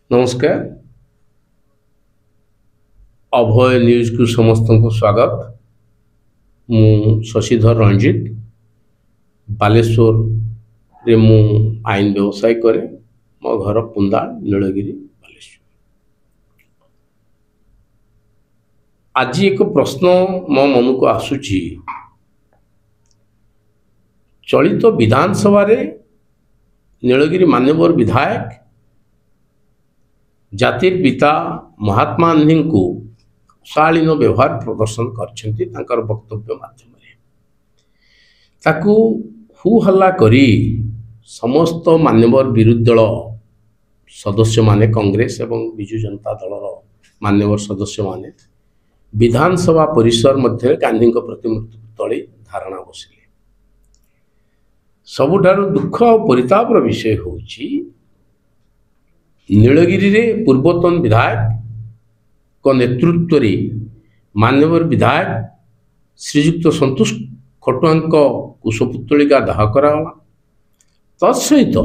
नमस्कार। अभय न्यूज को समस्त को स्वागत। मु शशिधर रंजित बालेश्वर रे मु आईन व्यवसाय करे। मो घर पुंदा नीलगिरी बालेश्वर। आज एक प्रश्न मो मन को आसुची। चलित विधानसभा रे नीलगिरी मान्यवर विधायक जातिर पिता महात्मा गांधी को शालीन व्यवहार प्रदर्शन करछंती तांकर वक्तव्य माध्यम ताकू हु हल्ला करी समस्त मान्यवर विरोधी दल सदस्य माने कांग्रेस एवं बिजु जनता दलर मान्यवर सदस्य माने विधानसभा परिसर मध्य गांधी प्रतिमूर्ति तले धारणा बसिले। सबुठारु दुख और परितापर विषय होची नीलगिरी रे पूर्वतन विधायक को नेतृत्व रे मान्यवर विधायक श्रीजुक्त संतोष खटुआ कुशपुतलिका दाह कराला। तत्सहित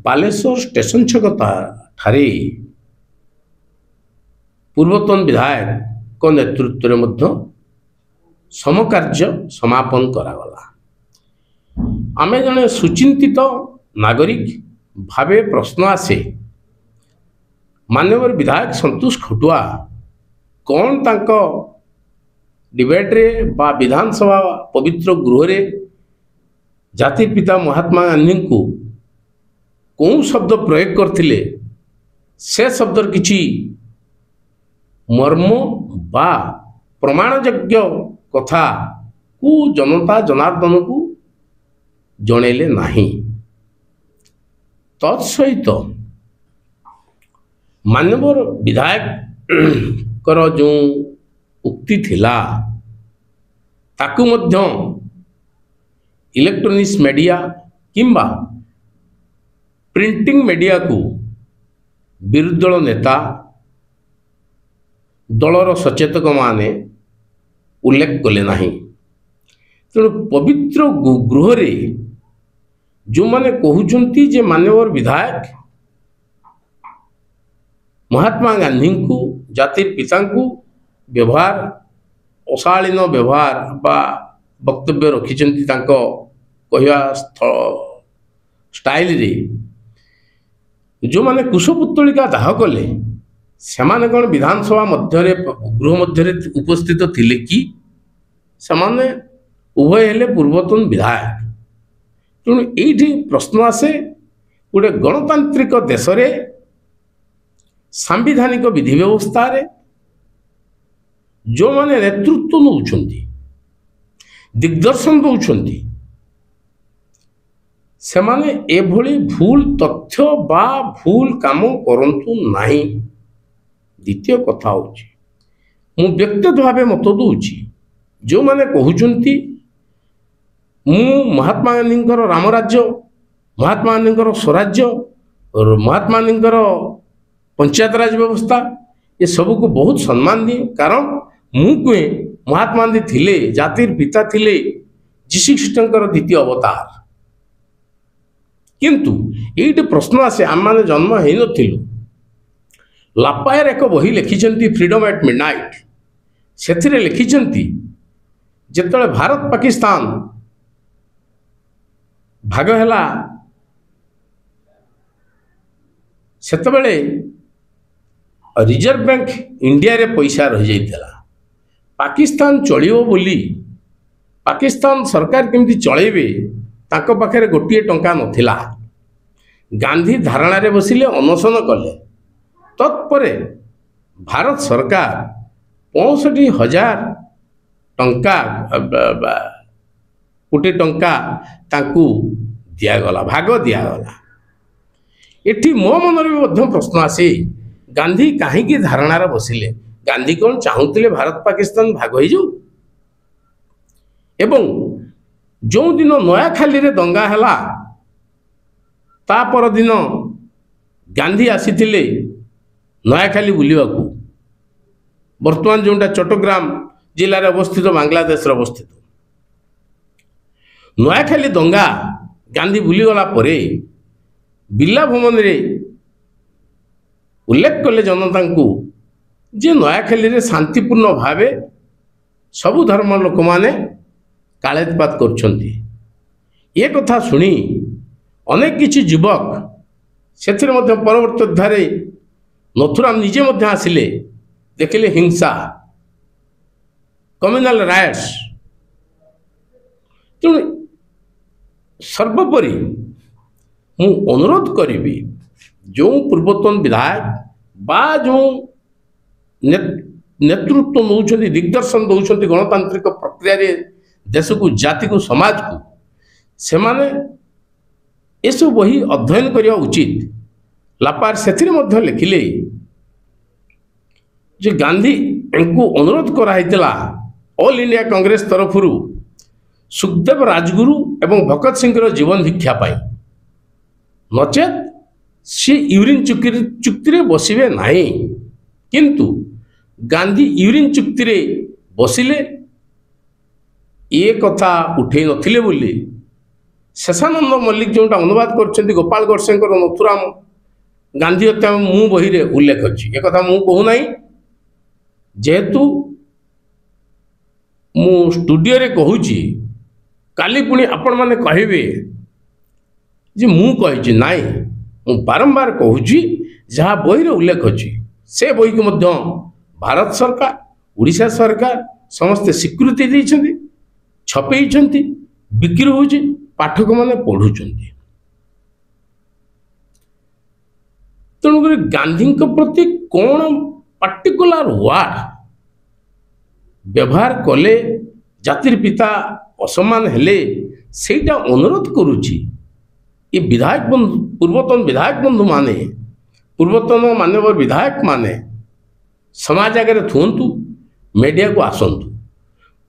बालेश्वर स्टेशन छक ठारे पूर्वतन विधायक को नेतृत्व रे मध्य समकार्य समापन करागला। आमे जने सुचिंतित नागरिक भावे प्रश्न आसे मान्यवर विधायक संतोष खटुआ कौन तांको डिबेट रे बा विधानसभा पवित्र गृह रे जातिर पिता महात्मा गांधी को कौन शब्द प्रयोग करथिले से शब्दर किछि मर्म बा प्रमाणयोग्य कथा को जनता जनार्दन को जणेले नाही। तत्सहित मान्यवर विधायक कर जो उक्ति थिला ताकू मध्य इलेक्ट्रॉनिक्स मीडिया किंबा प्रिंटिंग मीडिया को विरोधी दल नेता दलर सचेतक माने उल्लेख कले नाही। तेणु पवित्र गृह रे जो माने कहउचंती जे मान्यवर विधायक महात्मा गांधी को जातिर पिता को व्यवहार अशालीन व्यवहार बा वक्तव्य रखिचंती तांको कहया स्टाइल रे जो माने कुशपुतलिका दाह कले से माने कौन विधानसभा मध्य गृह मध्य उपस्थित थिले कि से उभय हेले पूर्वतन विधायक। तेणु ये प्रश्न आसे गोटे गणतांत्रिक देश रे सांविधानिक विधि व्यवस्था रे जो माने नेतृत्व नौछंती दिग्दर्शन दौछंती से माने एभली भूल तथ्य बा भूल काम करंतु नाही। द्वितीय कथा होची मु व्यक्तिगत भावे मत दउची जो माने कहउचंती मु महात्मा गांधी राम राज्य महात्मा गांधी स्वराज्य और महात्मा गांधी पंचायत राज व्यवस्था ये सब को बहुत सम्मान दिए। कारण मु कहे महात्मा गांधी थिले जातिर पिता थिले जीशु ख्रीष्टंकर द्वितीय अवतार। किंतु ये प्रश्न आसे आम माने जन्म हो नथिलु। लापायर एक बही लिखिछंती फ्रीडम एट मिडनाइट सेथिरे लिखिछंती जेतले भारत पाकिस्तान भाग हैला सेतबेले रिजर्व बैंक इंडिया रे पैसा रही जाइतला। पाकिस्तान चलियो बोली पाकिस्तान सरकार केमती चलेबे ताको पाखरे गोटिए टंका नथिला। गांधी धारणा रे बसिले अनशन कले। तत्परे भारत सरकार 65,000 टंका कोटी टंका ताकू दियागला भाग दियागला। एठी मो मन में प्रश्न आसे गांधी कहीं धारणार बसिले गांधी कौन चाहूले भारत पाकिस्तान भाग हो जाऊ। एवं जो दिन नयाखाली रे दंगा हैला ता पर दिन गांधी आसीथिले नयाखाली बुलिबाकू। वर्तमान जोटा चट्टग्राम जिले में अवस्थित बांग्लादेश अवस्थित नयाखाली दंगा गांधी बुलीगला परे बिर्ला भवन रे उल्लेख कले जनता को जे नयाखाली रे शांतिपूर्ण भावे सबु धर्म लोक माने कालेपात करछंती। ये कथा शुणी अनेक किछि युवक से परवर्त धारे नथुराम निजे मध्य आसिले देखिले हिंसा कम्युनाल रायट्स। तेणु सर्वोपरि मु अनुरोध करी जो पूर्वतन विधायक बा जो नेतृत्व नौछंती दिग्दर्शन दौरान गणतांत्रिक प्रक्रिया रे देश को जाति को समाज को से माने एसब बही अध्ययन करने उचित। लापार से लिखिले जे गांधी को अनुरोध कराइला ऑल इंडिया कांग्रेस तरफ सुखदेव राजगुरु एवं भगत सिंह जीवन दीक्षा पाई नचेत सी यूरिन चुक्ति रे बसिबे नाही। किंतु गांधी यूरिन चुक्ति रे बसिले ये कथा उठे नथिले बोली शेषानंद मल्लिक जोटा अनुवाद करछन्ती गोपाल गोडसेंकर नथुराम गांधी हत्या मु बही रे उल्लेख अछि। ए कथा मु कहू नाही जेहेतु मु स्टूडियो रे कहूची काली पुणी आपण माने कहिबे जे मु कहिछि नाही। मु बारंबार कहूची जहाँ बही रे उल्लेख अछि से बही को मध्य भारत सरकार उड़ीसा सरकार समस्त स्वीकृति दैछन्ती छपेइछन्ती बिक्री होछि पाठक माने पढ़ुछन्ती। तेणुकर गांधी प्रति कौन पार्टिकुलर वर्ड व्यवहार कले जातिर पिता असमान हेले सेटा अनुरोध करुछि। ये विधायक बंधु पूर्वतन विधायक बंधु माने पूर्वतन मानव विधायक माने समाज आगे थुंतु मीडिया को आसतु।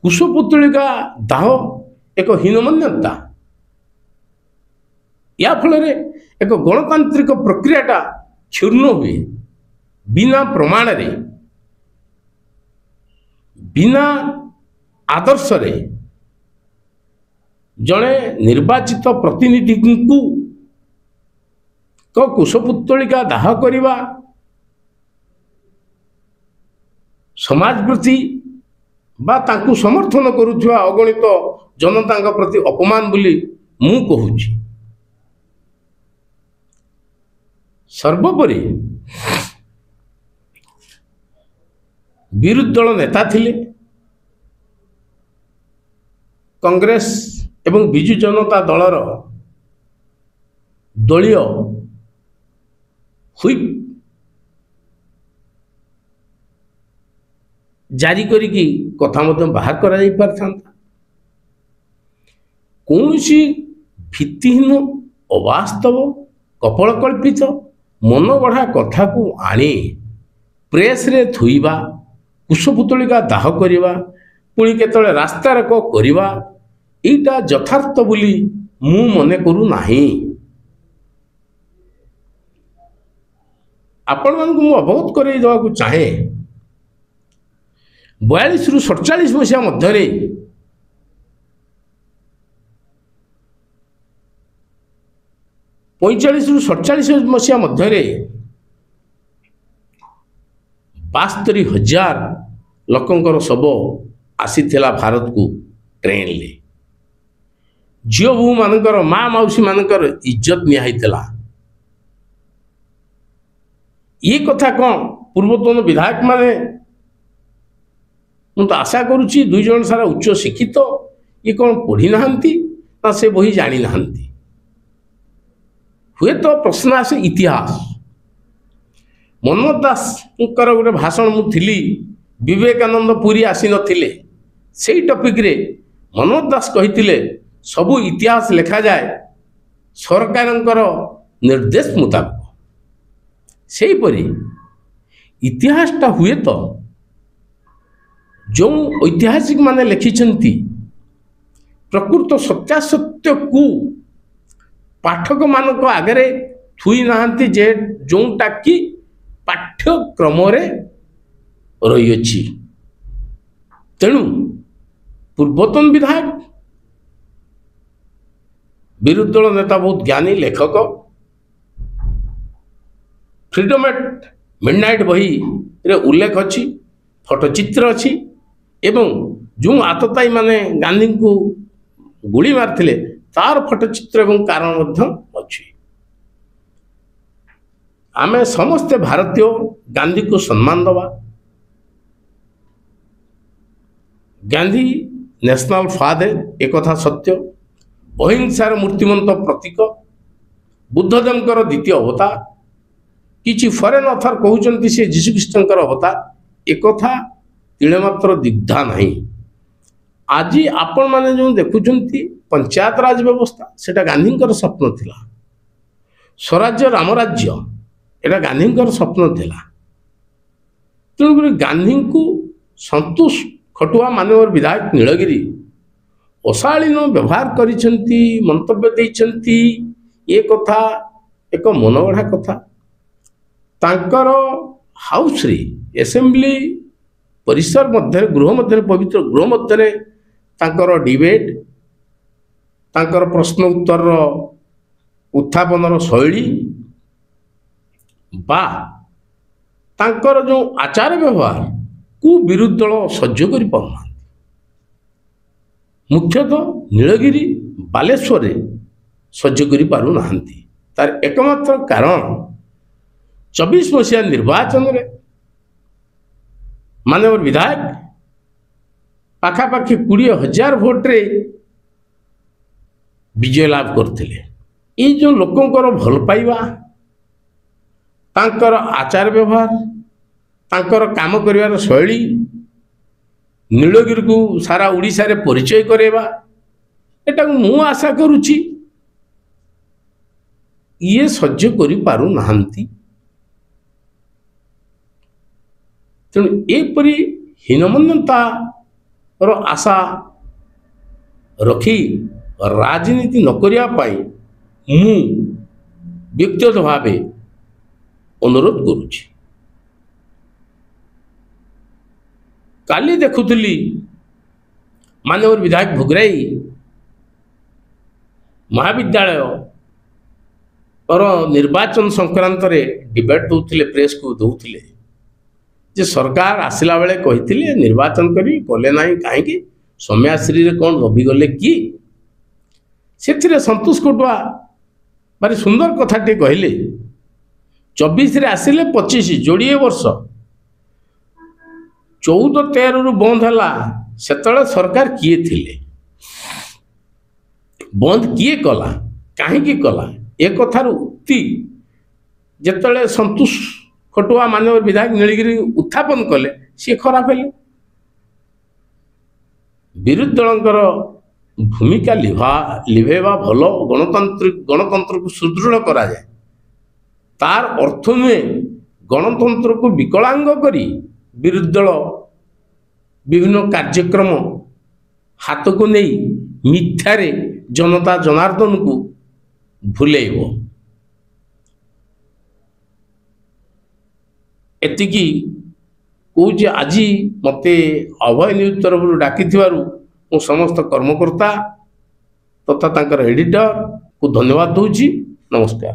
कुशपुतलिका दाह एक हीनमान्यता या फल एक गणतांत्रिक प्रक्रियाटा क्षुण्ण हुए बिना प्रमाण रे बिना आदर्श रे जड़े निर्वाचित प्रतिनिधि को कुशपुतलिका दाह करवा समाज प्रति बा तांकु समर्थन करुवा अगणित जनता प्रति अपमान बोली मु कहूची। सर्वोपरि विरोधी दल नेता थिले कांग्रेस एवं बिजु जनता दलर दलीय हुइप जारी करिकी कथा मध्य बाहर करा जाई पारथांता। कौनसी भित्तिहीन अवास्तव कपलकल्पित मन गढ़ा कथा को आनी प्रेस रे थुईबा कुशपुतलिका दाह करिबा पुणी केतले रास्ता रोक करिबा एटा यथार्थ बोली मु मने करू नाही। आपण मानकु मु अवगत करई देवा को चाहे 42 रु 47 मसीहा मध्य 45 रु 47 मसीहा मध्य 72,000 लोकंकर शव आसीथिला भारत को ट्रेन ले। झील बो मानकर माँ मौसी मानकर इज्जत निहाइथिला। ये कथा कौन पूर्वतन विधायक माने मु तो आशा करुच्ची 2 जन सारा उच्च शिक्षित ये कौन पढ़ी नाहंती ना से बही जानी नाहंती। हुए तो प्रश्न आसे इतिहास मनोज दास गोटे भाषण मुझी विवेकानंद पुरी आसी नथिले से टॉपिक रे मनोज दास कहिथिले सबु इतिहास लिखा जाए सरकारंकर निर्देश मुताबिक। से परी इतिहासटा हुए तो जो ऐतिहासिक माने लिखिछंती प्रकृत सत्यासत्य को पाठक मानक आगरे थुई नाहंती जे जोटा कि पाठ्यक्रम रे रही अछि। तेणु पूर्वतन विधायक विरोधी दल नेता बहुत ज्ञानी लेखक फ्रीडम एट ମିଡନାଇଟ୍ ବହିରେ ଉଲ୍ଲେଖ ଅଛି, ଫଟୋଚିତ୍ର ଅଛି ଏବଂ ଯେଉଁ ଆତତାୟୀ ମାନେ ଗାନ୍ଧୀଙ୍କୁ ଗୁଳି ମାରିଥିଲେ ତାର ଫଟୋଚିତ୍ର ଏବଂ କାରଣ ମଧ୍ୟ ଅଛି। ଆମେ ସମସ୍ତେ ଭାରତୀୟ ଗାନ୍ଧୀକୁ ସମ୍ମାନ ଦେବା। ଗାନ୍ଧୀ ନ୍ୟାସନାଲ ଫାଦର, ଏକଥା ସତ୍ୟ। ଅହିଂସାର ମୂର୍ତ୍ତିମନ୍ତ ପ୍ରତୀକ, ବୁଦ୍ଧଦେବଙ୍କର ଦ୍ୱିତୀୟ ଅବତାର। କିଛି ଫରେନ୍ ଅଥର କହୁଛନ୍ତି ସେ ଯୀଶୁଖ୍ରୀଷ୍ଟଙ୍କର ଅବତାର, ଏକଥା ତିଳେ ମାତ୍ର ଦ୍ୱିଧା ନାହିଁ। ଆଜି ଆପଣମାନେ ଯେଉଁ ଦେଖୁଛନ୍ତି ପଞ୍ଚାୟତ ରାଜ ବ୍ୟବସ୍ଥା, ସେଟା ଗାନ୍ଧୀଙ୍କର ସ୍ୱପ୍ନ ଥିଲା। ସ୍ୱରାଜ୍ୟ ରାମରାଜ୍ୟ, ଏଟା ଗାନ୍ଧୀଙ୍କର ସ୍ୱପ୍ନ ଥିଲା। ତେଣୁକରି ଗାନ୍ଧୀଙ୍କୁ ସନ୍ତୋଷ ଖଟୁଆ ମାନ୍ୟବର ବିଧାୟକ ନୀଳଗିରି ଅଶାଳୀନ ବ୍ୟବହାର କରିଛନ୍ତି, ମନ୍ତବ୍ୟ ଦେଇଛନ୍ତି, ଏ କଥା ଏକ ମନଗଢ଼ା କଥା। ତାଙ୍କର ହାଉସ୍ରେ, ଆସେମ୍ବଲି ପରିସର ମଧ୍ୟରେ, ଗୃହ ମଧ୍ୟରେ, ପବିତ୍ର ଗୃହ ମଧ୍ୟରେ ତାଙ୍କର ଡିବେଟ୍, ତାଙ୍କର ପ୍ରଶ୍ନ ଉତ୍ତରର ଉତ୍ଥାପନର ଶୈଳୀ ବା ତାଙ୍କର ଯେଉଁ ଆଚାର ବ୍ୟବହାର କୁ ବିରୋଧୀ ଦଳ ସହ୍ୟ କରିପାରୁନାହାନ୍ତି। ମୁଖ୍ୟତଃ ନୀଳଗିରି ବାଲେଶ୍ୱରରେ ସହ୍ୟ କରିପାରୁନାହାନ୍ତି। ତାର ଏକମାତ୍ର କାରଣ 24 ମସିହା ନିର୍ବାଚନରେ ମାନ୍ୟବର ବିଧାୟକ ପାଖାପାଖି 20,000 ଭୋଟରେ ବିଜୟ ଲାଭ କରିଥିଲେ। ଏଇ ଯେଉଁ ଲୋକଙ୍କର ଭଲ ପାଇବା, ତାଙ୍କର ଆଚାର ବ୍ୟବହାର, ତାଙ୍କର କାମ କରିବାର ଶୈଳୀ, ନୀଳଗିରିକୁ ସାରା ଓଡ଼ିଶାରେ ପରିଚୟ କରାଇବା, ଏଟାକୁ ମୁଁ ଆଶା କରୁଛି ଇଏ ସହ୍ୟ କରିପାରୁନାହାନ୍ତି। ତେଣୁ ଏପରି ହୀନମନ୍ୟତାର ଆଶା ରଖି ରାଜନୀତି ନ କରିବା ପାଇଁ ମୁଁ ବ୍ୟକ୍ତିଗତ ଭାବେ ଅନୁରୋଧ କରୁଛି। କାଲି ଦେଖୁଥିଲି ମାନ୍ୟବର ବିଧାୟକ ଭୋଗରାଇ ମହାବିଦ୍ୟାଳୟର ନିର୍ବାଚନ ସଂକ୍ରାନ୍ତରେ ଡିବେଟ୍ ଦେଉଥିଲେ, ପ୍ରେସ୍କୁ ଦେଉଥିଲେ ଯେ ସରକାର ଆସିଲା ବେଳେ କହିଥିଲେ ନିର୍ବାଚନ କରି କଲେ ନାହିଁ କାହିଁକି, ସୌମ୍ୟାଶ୍ରୀରେ କ'ଣ ଦବିଗଲେ କି? ସେଥିରେ ସନ୍ତୋଷ ଖଟୁଆ ଭାରି ସୁନ୍ଦର କଥାଟିଏ କହିଲେ, 24ରେ ଆସିଲେ 25, ଯୋଡ଼ିଏ ବର୍ଷ। 14-13ରୁ ବନ୍ଦ ହେଲା, ସେତେବେଳେ ସରକାର କିଏ ଥିଲେ, ବନ୍ଦ କିଏ କଲା, କାହିଁକି କଲା, ଏ କଥାର ଉକ୍ତି ଯେତେବେଳେ ସନ୍ତୋଷ ଖଟୁଆ ମାନ୍ୟବର ବିଧାୟକ ନୀଳଗିରି ଉତ୍ଥାପନ କଲେ, ସିଏ ଖରାପ ହେଲେ। ବିରୋଧୀ ଦଳଙ୍କର ଭୂମିକା ଲିଭେଇବା ଭଲ, ଗଣତନ୍ତ୍ରକୁ ସୁଦୃଢ଼ କରାଯାଏ। ତାର ଅର୍ଥ ନୁହେଁ ଗଣତନ୍ତ୍ରକୁ ବିକଳାଙ୍ଗ କରି ବିରୋଧୀ ଦଳ ବିଭିନ୍ନ କାର୍ଯ୍ୟକ୍ରମ ହାତକୁ ନେଇ ମିଥ୍ୟାରେ ଜନତା ଜନାର୍ଦ୍ଦନକୁ ଭୁଲେଇବ। ଏତିକି କହୁଛି। ଆଜି ମୋତେ ଅଭୟ ନ୍ୟୁଜ୍ ତରଫରୁ ଡାକିଥିବାରୁ ମୁଁ ସମସ୍ତ କର୍ମକର୍ତ୍ତା ତଥା ତାଙ୍କର ଏଡିଟରକୁ ଧନ୍ୟବାଦ ଦେଉଛି। ନମସ୍କାର।